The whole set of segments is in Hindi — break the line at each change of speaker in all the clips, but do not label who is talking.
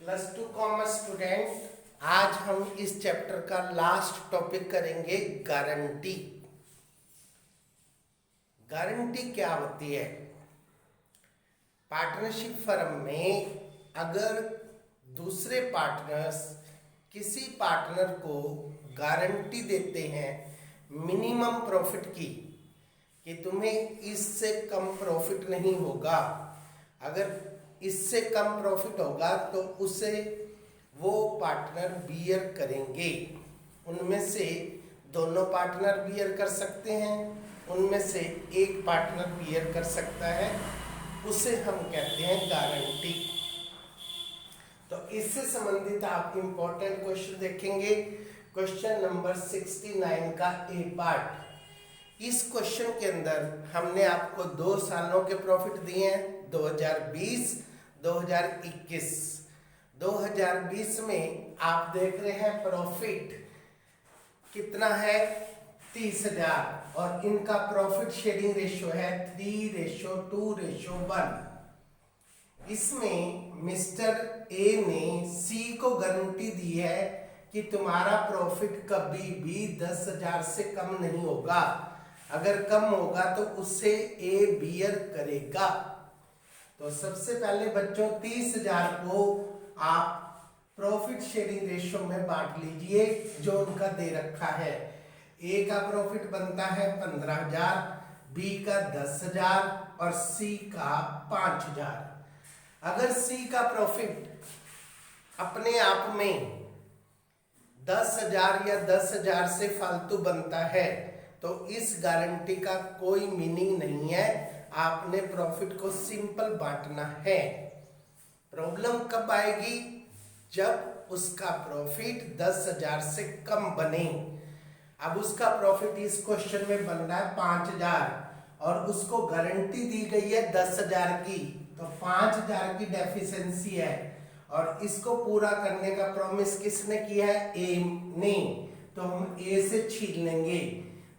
+2 कॉमर्स स्टूडेंट, आज हम इस चैप्टर का लास्ट टॉपिक करेंगे गारंटी। गारंटी क्या होती है? पार्टनरशिप फर्म में अगर दूसरे पार्टनर्स किसी पार्टनर को गारंटी देते हैं मिनिमम प्रॉफिट की कि तुम्हें इससे कम प्रॉफिट नहीं होगा, अगर इससे कम प्रॉफिट होगा तो उसे वो पार्टनर बियर करेंगे। उनमें से दोनों पार्टनर बियर कर सकते हैं, उनमें से एक पार्टनर बियर कर सकता है, उसे हम कहते हैं गारंटी। तो इससे संबंधित आप इंपॉर्टेंट क्वेश्चन देखेंगे। क्वेश्चन नंबर 69 का ए पार्ट। इस क्वेश्चन के अंदर हमने आपको 2 सालों के प्रॉफिट दिए हैं, 2020 2021। 2020 में आप देख रहे हैं प्रॉफिट कितना है, 30,000, और इनका प्रॉफिट शेयरिंग रेशियो है 3:2:1। इसमें मिस्टर ए ने सी को गारंटी दी है कि तुम्हारा प्रॉफिट कभी भी 10,000 से कम नहीं होगा, अगर कम होगा तो उससे ए बियर करेगा। तो सबसे पहले बच्चों 30,000 को आप प्रॉफिट शेयरिंग रेशियो में बांट लीजिए जो उनका दे रखा है। ए का प्रॉफिट बनता है 15,000, बी का 10,000 और सी का 5,000। अगर सी का प्रॉफिट अपने आप में 10,000 या 10,000 से फालतू बनता है तो इस गारंटी का कोई मीनिंग नहीं है, आपने प्रॉफिट को सिंपल बांटना है। प्रॉब्लम कब आएगी? जब उसका प्रॉफिट 10,000 से कम बने। अब उसका प्रॉफिट इस क्वेश्चन में बन रहा है 5,000 और उसको गारंटी दी गई है 10,000 की, तो 5,000 की डेफिशिएंसी है और इसको पूरा करने का प्रॉमिस किसने किया है? ए ने। तो हम ए से छीन लेंगे,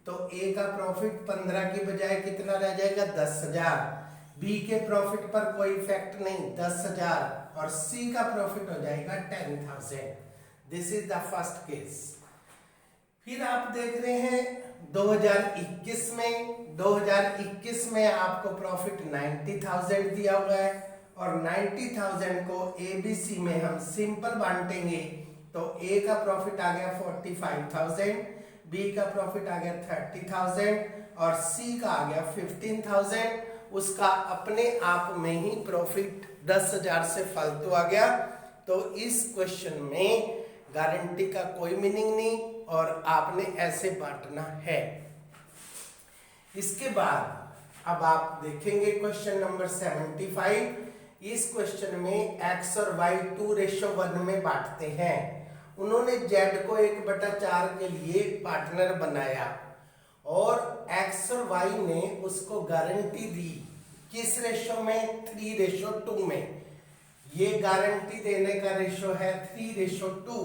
तो ए का प्रॉफिट 15 की बजाय कितना रह जाएगा? 10,000। बी के प्रॉफिट पर कोई इफेक्ट नहीं, 10,000, और सी का प्रॉफिट हो जाएगा 10,000। This is the first case. फिर आप देख रहे हैं 2021 में। 2021 में आपको प्रॉफिट 90,000 दिया हुआ है और 90,000 को ABC में हम सिंपल बांटेंगे तो A का प्रॉफिट आ गया 45,000, B का प्रॉफिट आ गया 30,000 और C का आ गया 15,000। उसका अपने आप में ही प्रॉफिट 10,000 से फालतू आ गया। तो इस क्वेश्चन में गारंटी का कोई मीनिंग नहीं और आपने ऐसे बांटना है। इसके बाद अब आप देखेंगे क्वेश्चन नंबर 75। इस क्वेश्चन में x और y 2:1 में बांटते हैं। उन्होंने z को 1/4 के लिए पार्टनर बनाया और x और y ने उसको गारंटी दी किस रेशो में? 3:2 में। ये गारंटी देने का रेशो है 3:2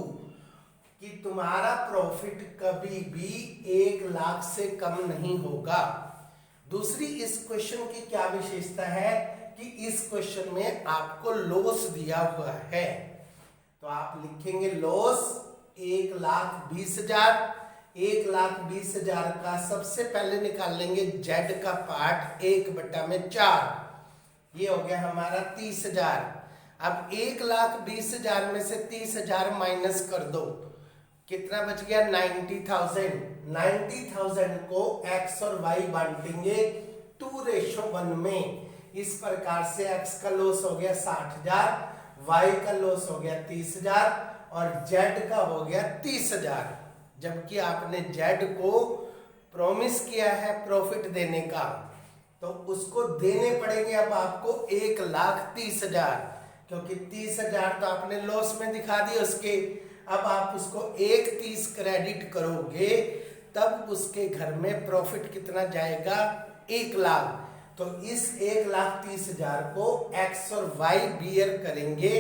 कि तुम्हारा प्रॉफिट कभी भी 1 लाख से कम नहीं होगा। दूसरी इस क्वेश्चन की क्या विशेषता है कि इस क्वेश्चन में आपको लॉस दिया हुआ है, तो आप लिखेंगे लॉस 1,20,000। 1,20,000 का सबसे पहले निकाल लेंगे z का पार्ट 1/4, ये हो गया हमारा 30,000। अब 1,20,000 में से 30,000 माइनस कर दो, कितना बच गया? 90,000। 90,000 को x और y बांटेंगे 2:1 में। इस प्रकार से x का लॉस हो गया 60,000, y का लॉस हो गया 30,000 और z का हो गया 30,000। जबकि आपने z को प्रॉमिस किया है प्रॉफिट देने का, तो उसको देने पड़ेंगे अब आपको 1,30,000, क्योंकि 30,000 तो आपने लॉस में दिखा दिए उसके। अब आप उसको 1,30 क्रेडिट करोगे तब उसके घर में प्रॉफिट कितना जाएगा? 1 लाख। तो इस 1,30,000 को x और y बियर करेंगे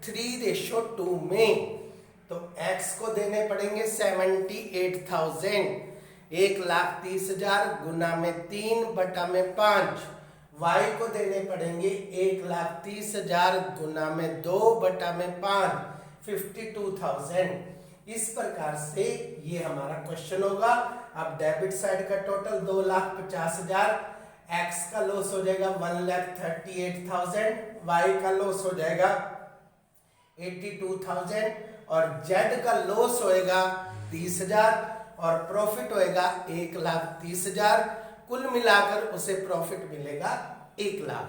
3:2 में। तो x को देने पड़ेंगे 78,000। 1,30,000 गुना में 3/5, वाई को देने पड़ेंगे 1,30,000 गुना में 2/5 52,000। इस प्रकार से ये हमारा क्वेश्चन होगा। अब डेबिट साइड का टोटल 2,50,000, एक्स का लॉस हो जाएगा 1,38,000, वाई का लॉस हो जाएगा 82,000 और जेड का लॉस होएगा 30,000 और प्रॉफिट होएगा 1,30,000। कुल मिलाकर उसे प्रॉफिट मिलेगा 1,00,000।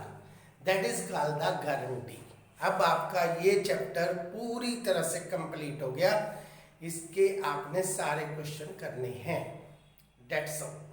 That is called the guarantee. अब आपका ये चैप्टर पूरी तरह से कंप्लीट हो गया। इसके आपने सारे क्वेश्चन करने हैं। That's all.